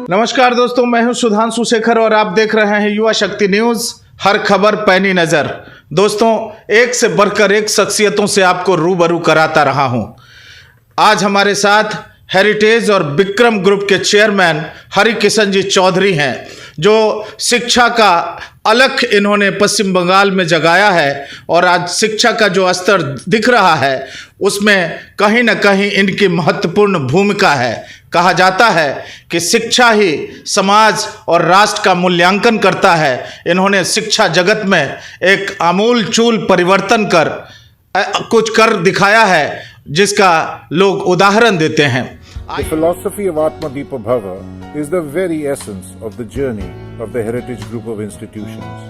नमस्कार दोस्तों, मैं हूं सुधांशु शेखर और आप देख रहे हैं युवा शक्ति न्यूज। हर खबर पैनी नजर। दोस्तों, एक से बढ़कर एक शख्सियतों से आपको रूबरू कराता रहा हूं। आज हमारे साथ हेरिटेज और विक्रम ग्रुप के चेयरमैन हरिकिशन जी चौधरी हैं, जो शिक्षा का अलख इन्होंने पश्चिम बंगाल में जगाया है और आज शिक्षा का जो स्तर दिख रहा है उसमें कहीं न कहीं इनकी महत्वपूर्ण भूमिका है। कहा जाता है कि शिक्षा ही समाज और राष्ट्र का मूल्यांकन करता है। इन्होंने शिक्षा जगत में एक आमूल-चूल परिवर्तन कर कुछ कर दिखाया है, जिसका लोग उदाहरण देते हैं। The philosophy of Atmadipa Bhava is the very essence of the journey of the Heritage Group of institutions.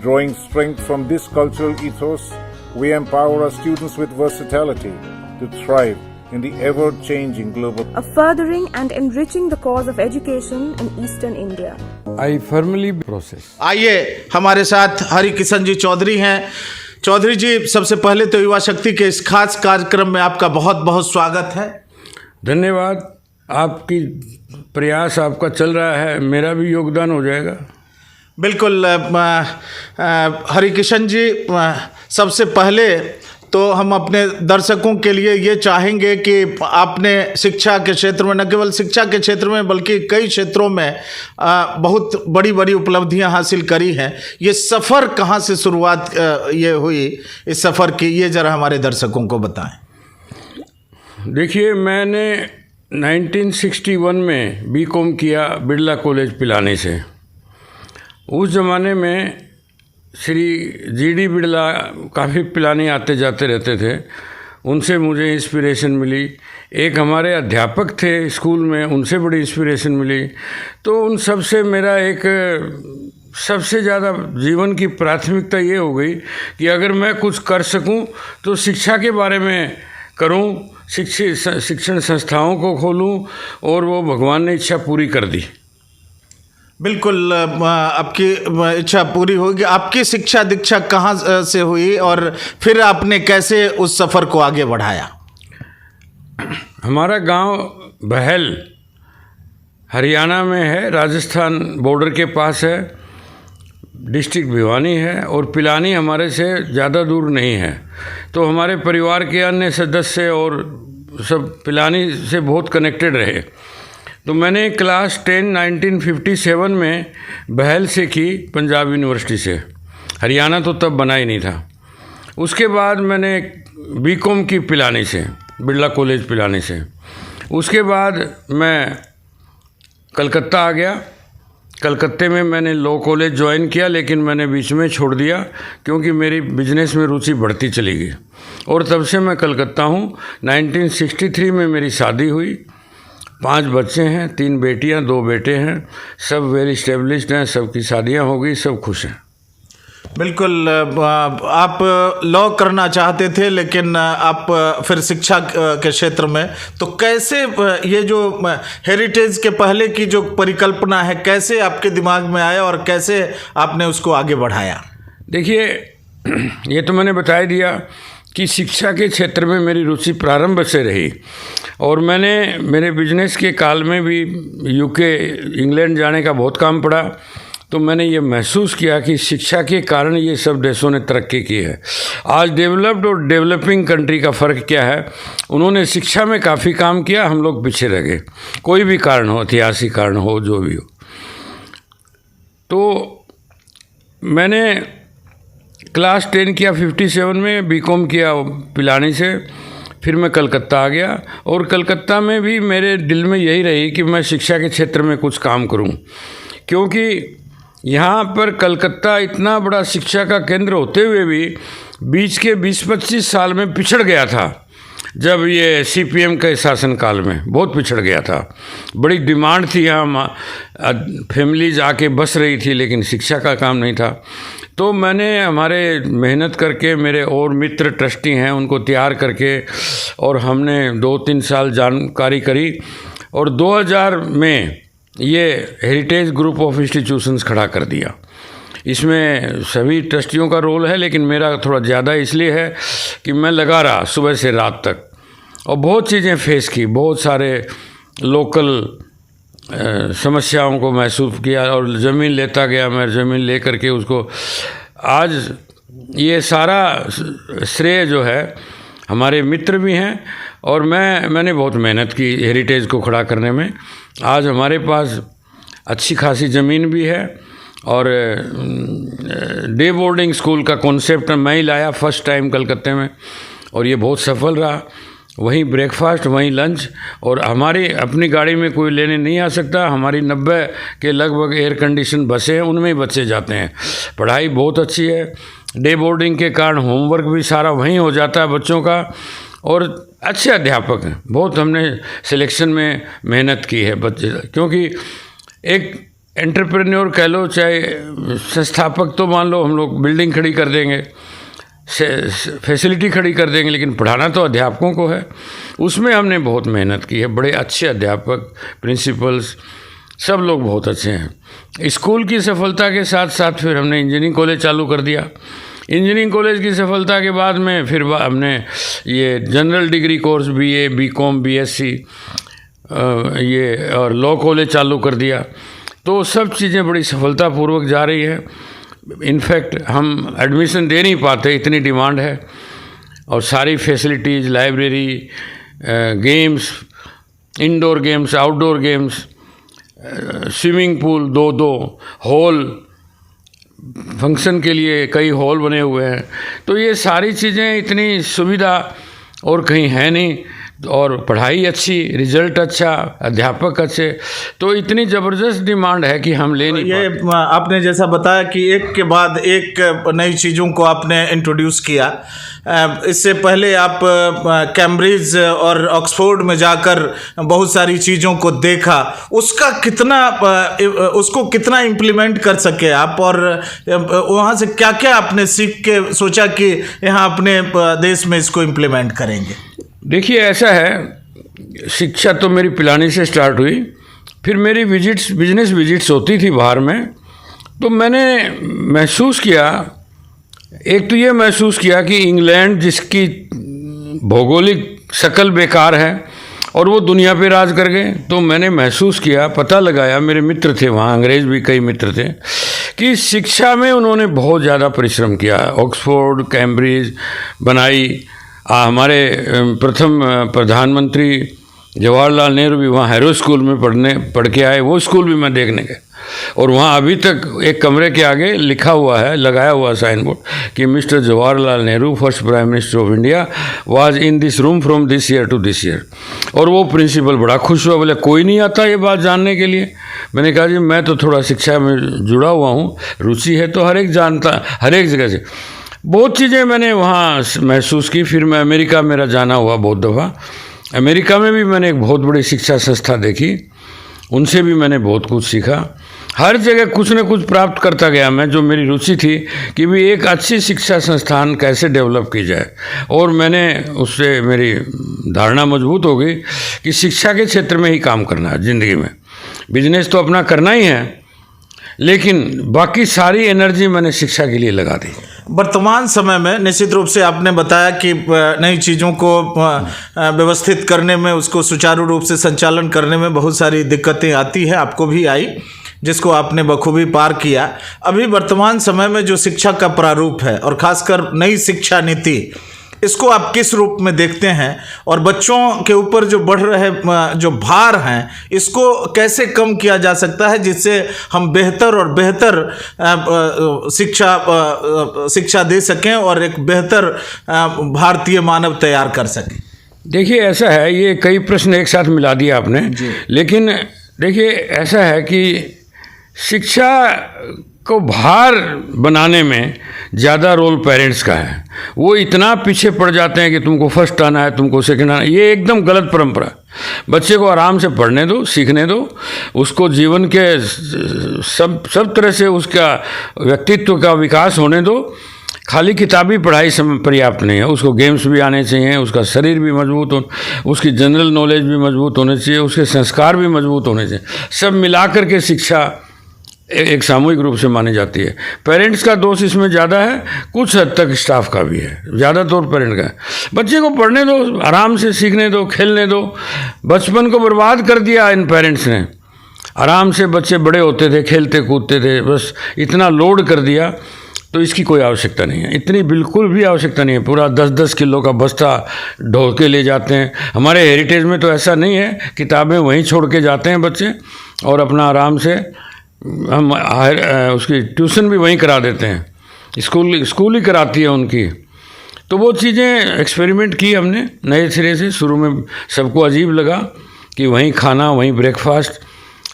Drawing strength from this cultural ethos, we empower our students with versatility to thrive in the ever-changing global. Furthering and enriching the cause of education in Eastern India. I firmly process. आइए, हमारे साथ हरिकिशन जी चौधरी हैं। चौधरी जी, सबसे पहले तो युवा शक्ति के इस खास कार्यक्रम में आपका बहुत बहुत स्वागत है। धन्यवाद। आपकी प्रयास आपका चल रहा है, मेरा भी योगदान हो जाएगा। बिल्कुल हरिकिशन जी, सबसे पहले तो हम अपने दर्शकों के लिए ये चाहेंगे कि आपने शिक्षा के क्षेत्र में, न केवल शिक्षा के क्षेत्र में बल्कि कई क्षेत्रों में बहुत बड़ी बड़ी उपलब्धियां हासिल करी हैं। ये सफ़र कहाँ से शुरुआत ये हुई, इस सफ़र की, ये ज़रा हमारे दर्शकों को बताएं। देखिए, मैंने 1961 में बीकॉम किया बिरला कॉलेज पिलानी से। उस ज़माने में श्री जीडी बिरला काफ़ी पिलानी आते जाते रहते थे, उनसे मुझे इंस्पिरेशन मिली। एक हमारे अध्यापक थे स्कूल में, उनसे बड़ी इंस्पिरेशन मिली। तो उन सब से मेरा एक सबसे ज़्यादा जीवन की प्राथमिकता ये हो गई कि अगर मैं कुछ कर सकूं तो शिक्षा के बारे में करूं, शिक्षण संस्थाओं को खोलूं, और वो भगवान ने इच्छा पूरी कर दी। बिल्कुल, आपकी इच्छा पूरी होगी। आपकी शिक्षा दीक्षा कहाँ से हुई और फिर आपने कैसे उस सफ़र को आगे बढ़ाया? हमारा गांव बहल हरियाणा में है, राजस्थान बॉर्डर के पास है, डिस्ट्रिक्ट भिवानी है, और पिलानी हमारे से ज़्यादा दूर नहीं है। तो हमारे परिवार के अन्य सदस्य और सब पिलानी से बहुत कनेक्टेड रहे। तो मैंने क्लास 10 1957 में बहल से की, पंजाब यूनिवर्सिटी से। हरियाणा तो तब बना ही नहीं था। उसके बाद मैंने बीकॉम की पिलानी से, बिरला कॉलेज पिलानी से। उसके बाद मैं कलकत्ता आ गया। कलकत्ते में मैंने लॉ कॉलेज ज्वाइन किया, लेकिन मैंने बीच में छोड़ दिया क्योंकि मेरी बिजनेस में रुचि बढ़ती चली गई, और तब से मैं कलकत्ता हूँ। 1963 में मेरी शादी हुई, 5 बच्चे हैं, 3 बेटियां 2 बेटे हैं, सब वेल इस्टेब्लिश्ड हैं, सबकी शादियां हो गई, सब खुश हैं। बिल्कुल, आप लॉ करना चाहते थे लेकिन आप फिर शिक्षा के क्षेत्र में, तो कैसे ये जो हेरिटेज के पहले की जो परिकल्पना है, कैसे आपके दिमाग में आया और कैसे आपने उसको आगे बढ़ाया? देखिए, ये तो मैंने बता ही दिया कि शिक्षा के क्षेत्र में मेरी रुचि प्रारंभ से रही, और मैंने मेरे बिजनेस के काल में भी यूके, इंग्लैंड जाने का बहुत काम पड़ा। तो मैंने ये महसूस किया कि शिक्षा के कारण ये सब देशों ने तरक्की की है। आज डेवलप्ड और डेवलपिंग कंट्री का फ़र्क क्या है? उन्होंने शिक्षा में काफ़ी काम किया, हम लोग पीछे रह गए, कोई भी कारण हो, ऐतिहासिक कारण हो, जो भी हो। तो मैंने क्लास 10 किया 57 में, बीकॉम किया पिलानी से। फिर मैं कलकत्ता आ गया, और कलकत्ता में भी मेरे दिल में यही रही कि मैं शिक्षा के क्षेत्र में कुछ काम करूं, क्योंकि यहाँ पर कलकत्ता इतना बड़ा शिक्षा का केंद्र होते हुए भी बीच के 20-25 साल में पिछड़ गया था। जब ये सीपीएम के शासनकाल में बहुत पिछड़ गया था। बड़ी डिमांड थी, यहाँ फैमिलीज आके बस रही थी, लेकिन शिक्षा का काम नहीं था। तो मैंने हमारे मेहनत करके, मेरे और मित्र ट्रस्टी हैं, उनको तैयार करके, और हमने 2-3 साल जानकारी करी, और 2000 में ये हेरिटेज ग्रुप ऑफ इंस्टीट्यूशंस खड़ा कर दिया। इसमें सभी ट्रस्टियों का रोल है, लेकिन मेरा थोड़ा ज़्यादा इसलिए है कि मैं लगा रहा सुबह से रात तक, और बहुत चीज़ें फेस की, बहुत सारे लोकल समस्याओं को महसूस किया और ज़मीन लेता गया। मैं ज़मीन ले करके उसको आज ये सारा श्रेय जो है हमारे मित्र भी हैं और मैंने बहुत मेहनत की हेरिटेज को खड़ा करने में। आज हमारे पास अच्छी खासी ज़मीन भी है और डे बोर्डिंग स्कूल का कॉन्सेप्ट मैं ही लाया फर्स्ट टाइम कलकत्ते में और ये बहुत सफल रहा। वहीं ब्रेकफास्ट, वहीं लंच, और हमारी अपनी गाड़ी में कोई लेने नहीं आ सकता। हमारी 90 के लगभग एयर कंडीशन बसें हैं, उनमें ही बच्चे जाते हैं। पढ़ाई बहुत अच्छी है। डे बोर्डिंग के कारण होमवर्क भी सारा वहीं हो जाता है बच्चों का, और अच्छे अध्यापक हैं। बहुत हमने सिलेक्शन में मेहनत की है बच्चे, क्योंकि एक एंटरप्रेन्योर कह लो चाहे संस्थापक, तो मान लो हम लोग बिल्डिंग खड़ी कर देंगे, फैसिलिटी खड़ी कर देंगे, लेकिन पढ़ाना तो अध्यापकों को है। उसमें हमने बहुत मेहनत की है। बड़े अच्छे अध्यापक, प्रिंसिपल्स, सब लोग बहुत अच्छे हैं। स्कूल की सफलता के साथ साथ फिर हमने इंजीनियरिंग कॉलेज चालू कर दिया। इंजीनियरिंग कॉलेज की सफलता के बाद में फिर हमने ये general degree course BA, BCom, BSc ये और लॉ कॉलेज चालू कर दिया। तो सब चीज़ें बड़ी सफलतापूर्वक जा रही है। इनफैक्ट हम एडमिशन दे नहीं पाते, इतनी डिमांड है। और सारी facilities, library, games, indoor games, outdoor games, swimming pool, 2 hall, function के लिए कई हॉल बने हुए हैं। तो ये सारी चीज़ें, इतनी सुविधा और कहीं है नहीं। और पढ़ाई अच्छी, रिजल्ट अच्छा, अध्यापक अच्छे, तो इतनी ज़बरदस्त डिमांड है कि हम ले नहीं पाते। ये आपने जैसा बताया कि एक के बाद एक नई चीज़ों को आपने इंट्रोड्यूस किया। इससे पहले आप कैम्ब्रिज और ऑक्सफोर्ड में जाकर बहुत सारी चीज़ों को देखा, उसको कितना इम्प्लीमेंट कर सके आप, और वहाँ से क्या क्या आपने सीख के सोचा कि यहाँ अपने देश में इसको इम्प्लीमेंट करेंगे? देखिए, ऐसा है, शिक्षा तो मेरी पिलानी से स्टार्ट हुई। फिर मेरी बिजनेस विजिट्स होती थी बाहर में, तो मैंने महसूस किया, एक तो ये महसूस किया कि इंग्लैंड, जिसकी भौगोलिक शक्ल बेकार है और वो दुनिया पे राज कर गए, तो मैंने महसूस किया, पता लगाया, मेरे मित्र थे वहाँ, अंग्रेज़ भी कई मित्र थे, कि शिक्षा में उन्होंने बहुत ज़्यादा परिश्रम किया। ऑक्सफोर्ड, कैम्ब्रिज बनाई। हमारे प्रथम प्रधानमंत्री जवाहरलाल नेहरू भी वहाँ हैरो स्कूल में पढ़ के आए। वो स्कूल भी मैं देखने गया, और वहाँ अभी तक एक कमरे के आगे लिखा हुआ है, लगाया हुआ साइन बोर्ड, कि mister Jawaharlal Nehru, first prime minister of India, was in this room from this year to this year. और वो प्रिंसिपल बड़ा खुश हुआ, बोले कोई नहीं आता ये बात जानने के लिए। मैंने कहा जी मैं तो थोड़ा शिक्षा में जुड़ा हुआ हूँ, रुचि है, तो हर एक जानता, हर एक जगह से बहुत चीज़ें मैंने वहाँ महसूस की। फिर मैं अमेरिका, मेरा जाना हुआ बहुत दफ़ा। अमेरिका में भी मैंने एक बहुत बड़ी शिक्षा संस्था देखी, उनसे भी मैंने बहुत कुछ सीखा। हर जगह कुछ न कुछ प्राप्त करता गया मैं, जो मेरी रुचि थी कि भी एक अच्छी शिक्षा संस्थान कैसे डेवलप की जाए। और मैंने उससे मेरी धारणा मजबूत हो गई कि शिक्षा के क्षेत्र में ही काम करना है ज़िंदगी में। बिजनेस तो अपना करना ही है, लेकिन बाकी सारी एनर्जी मैंने शिक्षा के लिए लगा दी। वर्तमान समय में निश्चित रूप से आपने बताया कि नई चीज़ों को व्यवस्थित करने में, उसको सुचारू रूप से संचालन करने में बहुत सारी दिक्कतें आती है, आपको भी आई, जिसको आपने बखूबी पार किया। अभी वर्तमान समय में जो शिक्षा का प्रारूप है, और खासकर नई शिक्षा नीति, इसको आप किस रूप में देखते हैं, और बच्चों के ऊपर जो बढ़ रहे जो भार हैं, इसको कैसे कम किया जा सकता है, जिससे हम बेहतर और बेहतर शिक्षा दे सकें और एक बेहतर भारतीय मानव तैयार कर सकें? देखिए, ऐसा है, ये कई प्रश्न एक साथ मिला दिया आपने, लेकिन देखिए ऐसा है कि शिक्षा को भार बनाने में ज़्यादा रोल पेरेंट्स का है। वो इतना पीछे पड़ जाते हैं कि तुमको फर्स्ट आना है, तुमको सेकंड आना है। ये एकदम गलत परंपरा। बच्चे को आराम से पढ़ने दो, सीखने दो, उसको जीवन के सब तरह से उसका व्यक्तित्व का विकास होने दो। खाली किताबी पढ़ाई पर्याप्त नहीं है, उसको गेम्स भी आने चाहिए, उसका शरीर भी मजबूत हो, उसकी जनरल नॉलेज भी मजबूत होनी चाहिए, उसके संस्कार भी मजबूत होने चाहिए। सब मिला कर के शिक्षा एक सामूहिक रूप से मानी जाती है। पेरेंट्स का दोष इसमें ज़्यादा है, कुछ हद तक स्टाफ का भी है, ज़्यादा तौर पेरेंट का है। बच्चे को पढ़ने दो, आराम से सीखने दो, खेलने दो। बचपन को बर्बाद कर दिया इन पेरेंट्स ने। आराम से बच्चे बड़े होते थे, खेलते कूदते थे, बस इतना लोड कर दिया। तो इसकी कोई आवश्यकता नहीं है, इतनी बिल्कुल भी आवश्यकता नहीं है। पूरा 10-10 किलो का बस्ता ढो के ले जाते हैं। हमारे हेरिटेज में तो ऐसा नहीं है, किताबें वहीं छोड़ के जाते हैं बच्चे और अपना आराम से हम उसकी ट्यूशन भी वहीं करा देते हैं, स्कूल ही कराती है उनकी। तो वो चीज़ें एक्सपेरिमेंट की हमने नए सिरे से। शुरू में सबको अजीब लगा कि वहीं खाना, वहीं ब्रेकफास्ट,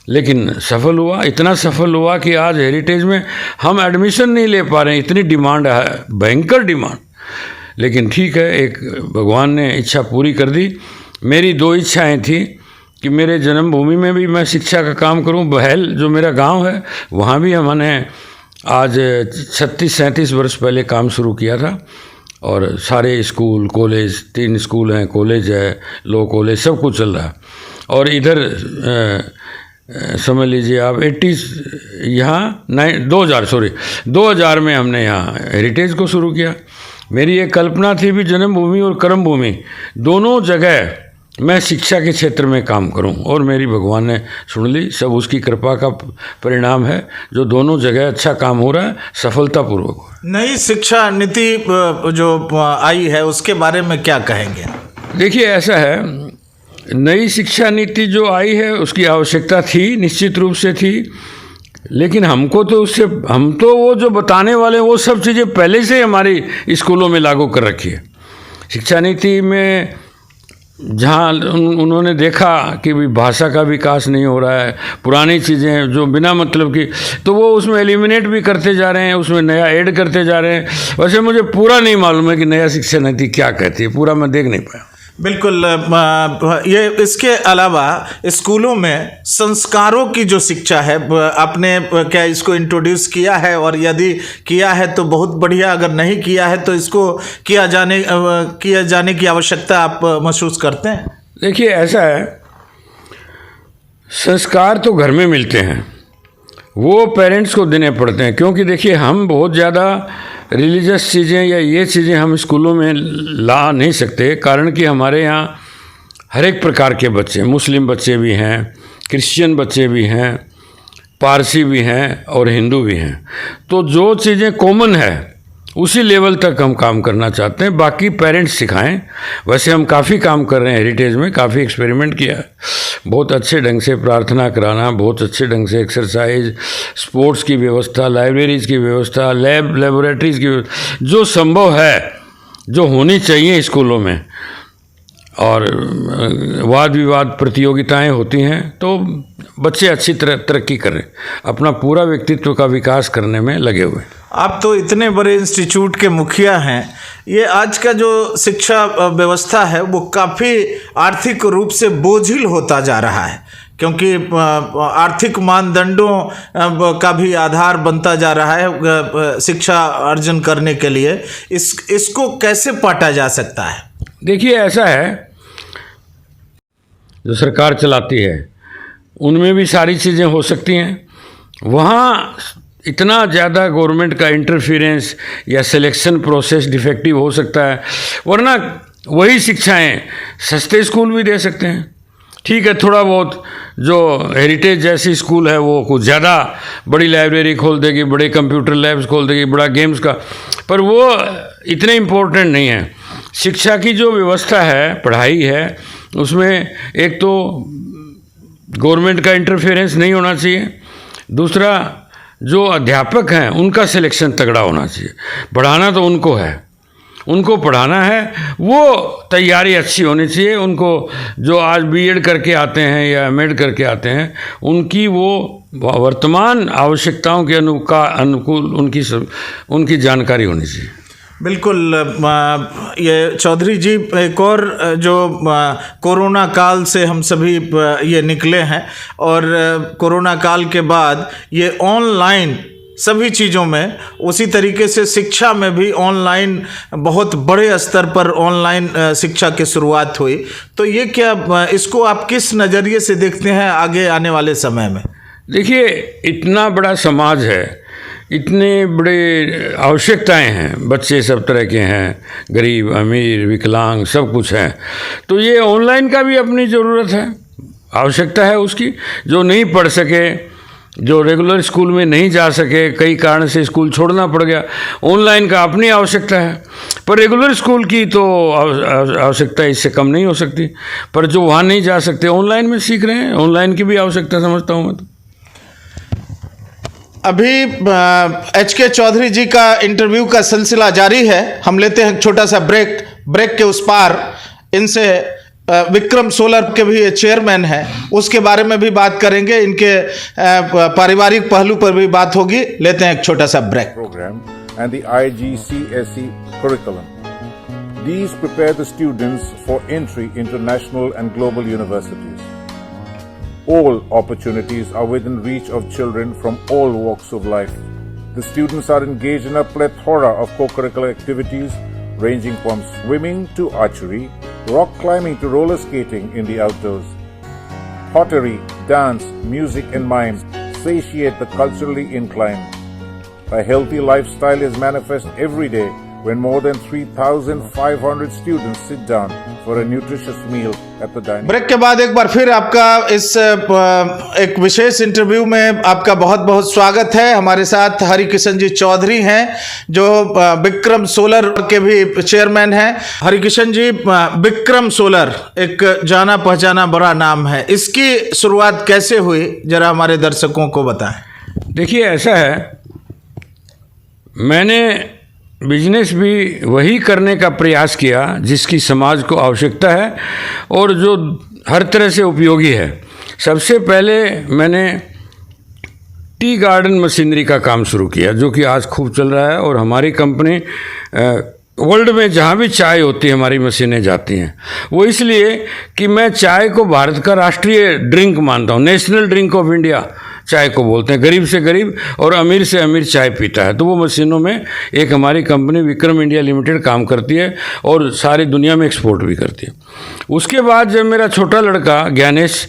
लेकिन सफल हुआ। इतना सफल हुआ कि आज हेरिटेज में हम एडमिशन नहीं ले पा रहे हैं, इतनी डिमांड है, भयंकर डिमांड। लेकिन ठीक है, एक भगवान ने इच्छा पूरी कर दी। मेरी 2 इच्छाएं थी कि मेरे जन्मभूमि में भी मैं शिक्षा का काम करूं। बहल जो मेरा गांव है, वहां भी हमने आज 36-37 वर्ष पहले काम शुरू किया था। और सारे स्कूल, कॉलेज, 3 स्कूल हैं, कॉलेज है, लॉ कॉलेज, सब कुछ चल रहा है। और इधर समझ लीजिए आप 2000 में हमने यहाँ हेरिटेज को शुरू किया। मेरी एक कल्पना थी भी जन्मभूमि और कर्मभूमि दोनों जगह मैं शिक्षा के क्षेत्र में काम करूं, और मेरी भगवान ने सुन ली। सब उसकी कृपा का परिणाम है, जो दोनों जगह अच्छा काम हो रहा है, सफलतापूर्वक। नई शिक्षा नीति जो आई है उसके बारे में क्या कहेंगे? देखिए, ऐसा है, नई शिक्षा नीति जो आई है उसकी आवश्यकता थी, निश्चित रूप से थी। लेकिन हमको तो हम तो वो जो बताने वाले वो सब चीज़ें पहले से हमारी स्कूलों में लागू कर रखी है। शिक्षा नीति में जहाँ उन्होंने देखा कि भी भाषा का विकास नहीं हो रहा है, पुरानी चीज़ें जो बिना मतलब की, तो वो उसमें एलिमिनेट भी करते जा रहे हैं, उसमें नया ऐड करते जा रहे हैं। वैसे मुझे पूरा नहीं मालूम है कि नया शिक्षा नीति क्या कहती है, पूरा मैं देख नहीं पाया। बिल्कुल। ये इसके अलावा स्कूलों में संस्कारों की जो शिक्षा है, आपने क्या इसको इंट्रोड्यूस किया है? और यदि किया है तो बहुत बढ़िया, अगर नहीं किया है तो इसको किया जाने की आवश्यकता आप महसूस करते हैं? देखिए, ऐसा है, संस्कार तो घर में मिलते हैं, वो पेरेंट्स को देने पड़ते हैं। क्योंकि देखिए, हम बहुत ज़्यादा रिलीजियस चीज़ें या ये चीज़ें हम स्कूलों में ला नहीं सकते, कारण कि हमारे यहाँ हर एक प्रकार के बच्चे, मुस्लिम बच्चे भी हैं, क्रिश्चियन बच्चे भी हैं, पारसी भी हैं और हिंदू भी हैं। तो जो चीज़ें कॉमन है उसी लेवल तक हम काम करना चाहते हैं, बाकी पेरेंट्स सिखाएं। वैसे हम काफ़ी काम कर रहे हैं हेरिटेज में, काफ़ी एक्सपेरिमेंट किया है। बहुत अच्छे ढंग से प्रार्थना कराना, बहुत अच्छे ढंग से एक्सरसाइज, स्पोर्ट्स की व्यवस्था, लाइब्रेरीज़ की व्यवस्था, लेबोरेटरीज़ की, जो संभव है, जो होनी चाहिए स्कूलों में। और वाद विवाद प्रतियोगिताएं होती हैं, तो बच्चे अच्छी तरह तरक्की करें, अपना पूरा व्यक्तित्व का विकास करने में लगे हुए। आप तो इतने बड़े इंस्टीट्यूट के मुखिया हैं, ये आज का जो शिक्षा व्यवस्था है वो काफ़ी आर्थिक रूप से बोझिल होता जा रहा है, क्योंकि आर्थिक मानदंडों का भी आधार बनता जा रहा है शिक्षा अर्जन करने के लिए। इसको कैसे पाटा जा सकता है? देखिए, ऐसा है, जो सरकार चलाती है उनमें भी सारी चीज़ें हो सकती हैं। वहाँ इतना ज़्यादा गवर्नमेंट का इंटरफेरेंस या सिलेक्शन प्रोसेस डिफेक्टिव हो सकता है, वरना वही शिक्षाएं सस्ते स्कूल भी दे सकते हैं। ठीक है, थोड़ा बहुत जो हेरिटेज जैसी स्कूल है वो कुछ ज़्यादा बड़ी लाइब्रेरी खोल देगी, बड़े कंप्यूटर लैब्स खोल देगी, बड़ा गेम्स का, पर वो इतने इम्पोर्टेंट नहीं है। शिक्षा की जो व्यवस्था है, पढ़ाई है, उसमें एक तो गवर्नमेंट का इंटरफेरेंस नहीं होना चाहिए, दूसरा जो अध्यापक हैं उनका सिलेक्शन तगड़ा होना चाहिए। पढ़ाना तो उनको है, उनको पढ़ाना है, वो तैयारी अच्छी होनी चाहिए। उनको जो आज बीएड करके आते हैं या एमएड करके आते हैं, उनकी वो वर्तमान आवश्यकताओं के अनुकूल उनकी जानकारी होनी चाहिए। बिल्कुल। ये चौधरी जी, एक और जो कोरोना काल से हम सभी ये निकले हैं, और कोरोना काल के बाद ये ऑनलाइन सभी चीज़ों में, उसी तरीके से शिक्षा में भी ऑनलाइन बहुत बड़े स्तर पर ऑनलाइन शिक्षा की शुरुआत हुई। तो ये क्या, इसको आप किस नज़रिए से देखते हैं आगे आने वाले समय में? देखिए, इतना बड़ा समाज है, इतने बड़े आवश्यकताएं हैं, बच्चे सब तरह के हैं, गरीब अमीर विकलांग सब कुछ है। तो ये ऑनलाइन का भी अपनी ज़रूरत है, आवश्यकता है उसकी। जो नहीं पढ़ सके, जो रेगुलर स्कूल में नहीं जा सके, कई कारण से स्कूल छोड़ना पड़ गया, ऑनलाइन का अपनी आवश्यकता है। पर रेगुलर स्कूल की तो आवश्यकता इससे कम नहीं हो सकती। पर जो वहाँ नहीं जा सकते, ऑनलाइन में सीख रहे हैं, ऑनलाइन की भी आवश्यकता समझता हूँ मैं तो। अभी HK चौधरी जी का इंटरव्यू का सिलसिला जारी है। हम लेते हैं एक छोटा सा ब्रेक के उस पार इनसे विक्रम सोलर के भी चेयरमैन हैं, उसके बारे में भी बात करेंगे, इनके पारिवारिक पहलू पर भी बात होगी। लेते हैं एक छोटा सा break. Program and the IGCSE curriculum. These prepare the students for entry into national and global universities. All opportunities are within reach of children from all walks of life. The students are engaged in a plethora of co-curricular activities ranging from swimming to archery, rock climbing to roller skating in the outdoors. Pottery, dance, music and mime satiate the culturally inclined. A healthy lifestyle is manifest every day when more than 3,500 students sit down for a nutritious meal at the dining. Break के बाद एक बार फिर आपका इस एक विशेष interview में आपका बहुत बहुत स्वागत है। हमारे साथ हरिकिशन जी चौधरी हैं, जो विक्रम सोलर के भी चेयरमैन हैं। हरिकिशन जी, विक्रम सोलर एक जाना पहचाना बड़ा नाम है, इसकी शुरुआत कैसे हुई, जरा हमारे दर्शकों को बताएं। देखिए, ऐसा है, मैंने बिजनेस भी वही करने का प्रयास किया जिसकी समाज को आवश्यकता है और जो हर तरह से उपयोगी है। सबसे पहले मैंने टी गार्डन मशीनरी का काम शुरू किया, जो कि आज खूब चल रहा है, और हमारी कंपनी वर्ल्ड में जहाँ भी चाय होती है हमारी मशीनें जाती हैं। वो इसलिए कि मैं चाय को भारत का राष्ट्रीय ड्रिंक मानता हूँ, नेशनल ड्रिंक ऑफ इंडिया चाय को बोलते हैं। गरीब से गरीब और अमीर से अमीर चाय पीता है। तो वो मशीनों में एक हमारी कंपनी विक्रम इंडिया लिमिटेड काम करती है और सारी दुनिया में एक्सपोर्ट भी करती है। उसके बाद जब मेरा छोटा लड़का ज्ञानेश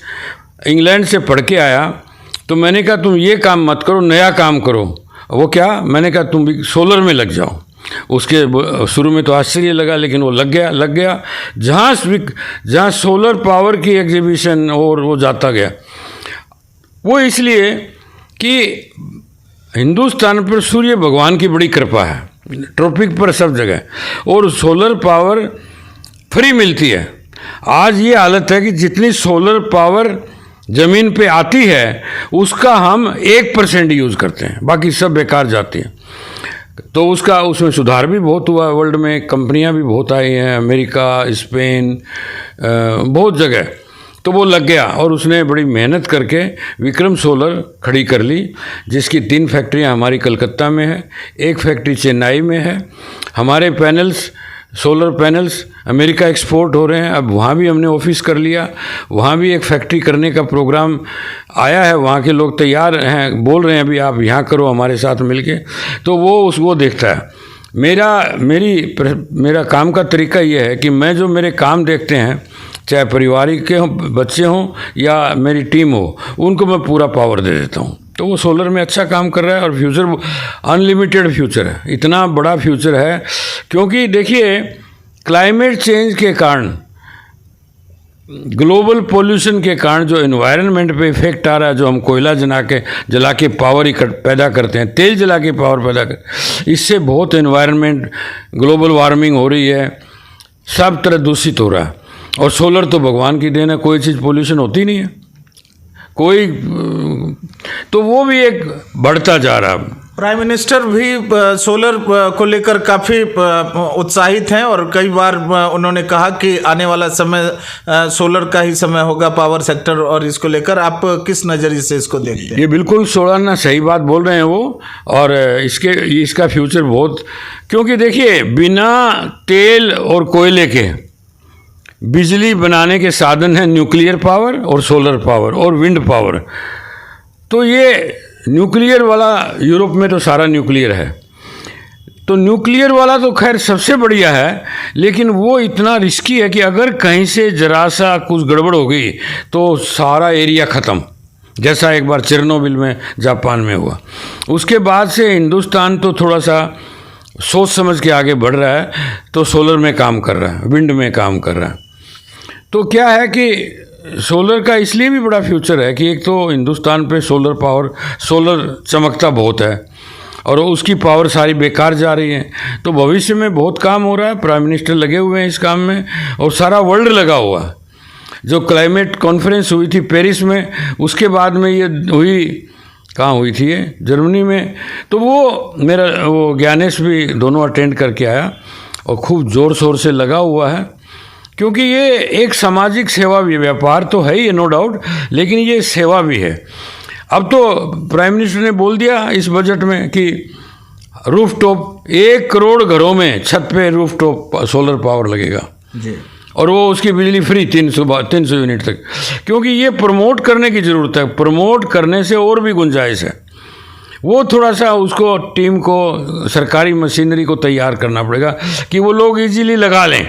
इंग्लैंड से पढ़ के आया, तो मैंने कहा तुम ये काम मत करो, नया काम करो। वो क्या, मैंने कहा तुम भी सोलर में लग जाओ। उसके शुरू में तो आश्चर्य लगा, लेकिन वो लग गया। जहाँ सोलर पावर की एग्जीबिशन और वो जाता गया। वो इसलिए कि हिंदुस्तान पर सूर्य भगवान की बड़ी कृपा है, ट्रॉपिक पर सब जगह, और सोलर पावर फ्री मिलती है। आज ये हालत है कि जितनी सोलर पावर ज़मीन पे आती है उसका हम 1% यूज़ करते हैं, बाकी सब बेकार जाती है। तो उसमें सुधार भी बहुत हुआ। वर्ल्ड में कंपनियां भी बहुत आई हैं, अमेरिका, स्पेन, बहुत जगह। तो वो लग गया और उसने बड़ी मेहनत करके विक्रम सोलर खड़ी कर ली, जिसकी 3 फैक्ट्रियां हमारी कलकत्ता में है, 1 फैक्ट्री चेन्नई में है। हमारे panels, solar panels America export हो रहे हैं। अब वहाँ भी हमने ऑफिस कर लिया, वहाँ भी एक फैक्ट्री करने का प्रोग्राम आया है। वहाँ के लोग तैयार हैं, बोल रहे हैं अभी आप यहाँ करो हमारे साथ मिलके। तो वो देखता है। मेरा काम का तरीका ये है कि मैं जो मेरे काम देखते हैं, चाहे पारिवारिक के हों, बच्चे हों या मेरी टीम हो, उनको मैं पूरा पावर दे देता हूँ। तो वो सोलर में अच्छा काम कर रहा है और फ्यूचर अनलिमिटेड फ्यूचर है, इतना बड़ा फ्यूचर है। क्योंकि देखिए, क्लाइमेट चेंज के कारण, ग्लोबल पोल्यूशन के कारण जो एनवायरनमेंट पे इफेक्ट आ रहा है, जो हम कोयला जला के पावर पैदा करते हैं, तेल जला के पावर पैदा करते, इससे बहुत एनवायरनमेंट, ग्लोबल वार्मिंग हो रही है, सब तरह दूषित हो रहा है। और सोलर तो भगवान की देन है, कोई चीज़ पोल्यूशन होती नहीं है कोई। तो वो भी एक बढ़ता जा रहा है। प्राइम मिनिस्टर भी सोलर को लेकर काफ़ी उत्साहित हैं और कई बार उन्होंने कहा कि आने वाला समय सोलर का ही समय होगा, पावर सेक्टर, और इसको लेकर आप किस नज़रिए से इसको देखते हैं? ये बिल्कुल सोलर सही बात बोल रहे हैं वो, और इसका फ्यूचर बहुत, क्योंकि देखिए बिना तेल और कोयले के बिजली बनाने के साधन हैं न्यूक्लियर पावर और सोलर पावर और विंड पावर। तो ये न्यूक्लियर वाला, यूरोप में तो सारा न्यूक्लियर है, तो न्यूक्लियर वाला तो खैर सबसे बढ़िया है, लेकिन वो इतना रिस्की है कि अगर कहीं से जरा सा कुछ गड़बड़ हो गई तो सारा एरिया ख़त्म, जैसा एक बार चेरनोबिल में जापान में हुआ। उसके बाद से हिंदुस्तान तो थोड़ा सा सोच समझ के आगे बढ़ रहा है, तो सोलर में काम कर रहा है, विंड में काम कर रहा है। तो क्या है कि सोलर का इसलिए भी बड़ा फ्यूचर है कि एक तो हिंदुस्तान पे सोलर पावर, सोलर चमकता बहुत है और उसकी पावर सारी बेकार जा रही है। तो भविष्य में बहुत काम हो रहा है, प्राइम मिनिस्टर लगे हुए हैं इस काम में और सारा वर्ल्ड लगा हुआ है। जो क्लाइमेट कॉन्फ्रेंस हुई थी पेरिस में, उसके बाद में ये हुई, कहाँ हुई थी ये, जर्मनी में। तो वो ज्ञानेश भी दोनों अटेंड करके आया और खूब ज़ोर शोर से लगा हुआ है, क्योंकि ये एक सामाजिक सेवा भी, व्यापार तो है ही नो डाउट, लेकिन ये सेवा भी है। अब तो प्राइम मिनिस्टर ने बोल दिया इस बजट में कि रूफटॉप 1 करोड़ घरों में छत पे रूफटॉप सोलर पावर लगेगा जी, और वो उसकी बिजली फ्री 300 यूनिट तक, क्योंकि ये प्रमोट करने की ज़रूरत है। प्रमोट करने से और भी गुंजाइश है, वो थोड़ा सा उसको टीम को, सरकारी मशीनरी को तैयार करना पड़ेगा कि वो लोग इजीली लगा लें।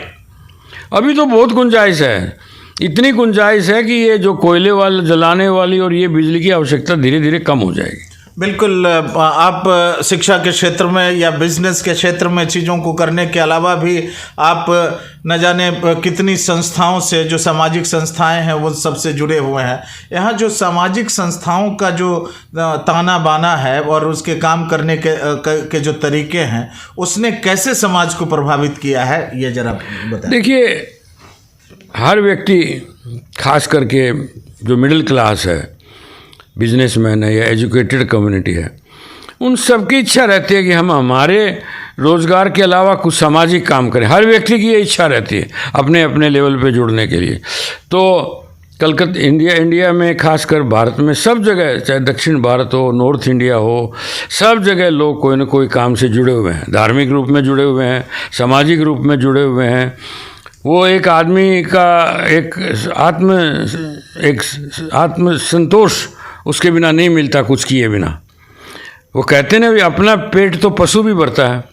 अभी तो बहुत गुंजाइश है, इतनी गुंजाइश है कि ये जो कोयले वाले जलाने वाली और ये बिजली की आवश्यकता धीरे धीरे कम हो जाएगी। बिल्कुल। आप शिक्षा के क्षेत्र में या बिजनेस के क्षेत्र में चीज़ों को करने के अलावा भी आप न जाने कितनी संस्थाओं से, जो सामाजिक संस्थाएं हैं वो सबसे जुड़े हुए हैं। यहाँ जो सामाजिक संस्थाओं का जो ताना बाना है और उसके काम करने के जो तरीके हैं, उसने कैसे समाज को प्रभावित किया है, ये जरा बताएं। देखिए, हर व्यक्ति, खास करके जो मिडिल क्लास है, बिजनेसमैन है या एजुकेटेड कम्युनिटी है, उन सबकी इच्छा रहती है कि हम हमारे रोज़गार के अलावा कुछ सामाजिक काम करें। हर व्यक्ति की ये इच्छा रहती है अपने अपने लेवल पे जुड़ने के लिए। तो कलकत्ता, इंडिया में, खासकर भारत में सब जगह, चाहे दक्षिण भारत हो, नॉर्थ इंडिया हो, सब जगह लोग कोई ना कोई काम से जुड़े हुए हैं। धार्मिक रूप में जुड़े हुए हैं, सामाजिक रूप में जुड़े हुए हैं। वो एक आदमी का एक आत्म संतोष उसके बिना नहीं मिलता, कुछ किए बिना। वो कहते हैं ना, अपना पेट तो पशु भी भरता है,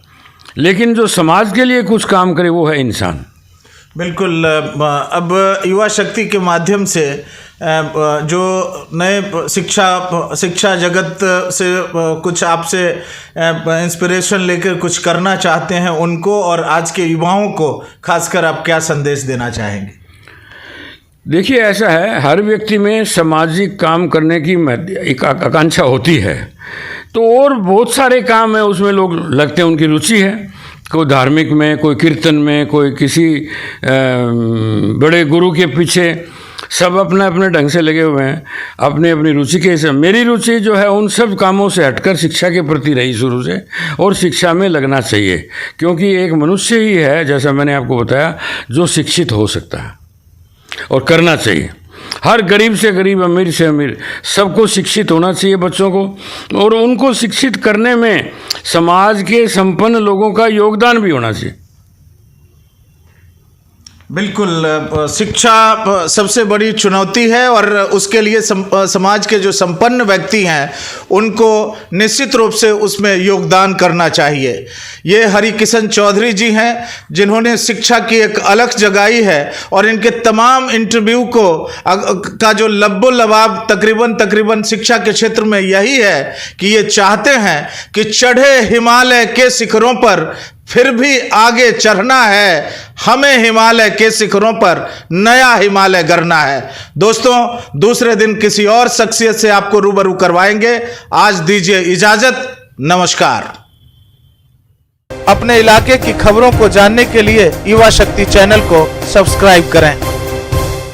लेकिन जो समाज के लिए कुछ काम करे वो है इंसान। बिल्कुल। अब युवा शक्ति के माध्यम से जो नए शिक्षा जगत से कुछ आपसे इंस्पिरेशन लेकर कुछ करना चाहते हैं, उनको और आज के युवाओं को खासकर आप क्या संदेश देना चाहेंगे? देखिए, ऐसा है, हर व्यक्ति में सामाजिक काम करने की एक आकांक्षा होती है, तो और बहुत सारे काम है उसमें लोग लगते हैं, उनकी रुचि है। कोई धार्मिक में, कोई कीर्तन में, कोई किसी बड़े गुरु के पीछे, सब अपने अपने ढंग से लगे हुए हैं, अपनी अपनी रुचि के हिसाब। मेरी रुचि जो है उन सब कामों से हटकर शिक्षा के प्रति रही शुरू से, और शिक्षा में लगना चाहिए, क्योंकि एक मनुष्य ही है, जैसा मैंने आपको बताया, जो शिक्षित हो सकता है और करना चाहिए। हर गरीब से गरीब, अमीर से अमीर, सबको शिक्षित होना चाहिए, बच्चों को, और उनको शिक्षित करने में समाज के संपन्न लोगों का योगदान भी होना चाहिए। बिल्कुल। शिक्षा सबसे बड़ी चुनौती है और उसके लिए समाज के जो संपन्न व्यक्ति हैं उनको निश्चित रूप से उसमें योगदान करना चाहिए। ये हरिकिशन चौधरी जी हैं जिन्होंने शिक्षा की एक अलख जगाई है, और इनके तमाम इंटरव्यू का जो लब्बो लबाब तकरीबन शिक्षा के क्षेत्र में यही है कि ये चाहते हैं कि चढ़े हिमालय के शिखरों पर फिर भी आगे चढ़ना है, हमें हिमालय के शिखरों पर नया हिमालय गढ़ना है। दोस्तों, दूसरे दिन किसी और शख्सियत से आपको रूबरू करवाएंगे। आज दीजिए इजाजत, नमस्कार। अपने इलाके की खबरों को जानने के लिए युवा शक्ति चैनल को सब्सक्राइब करें।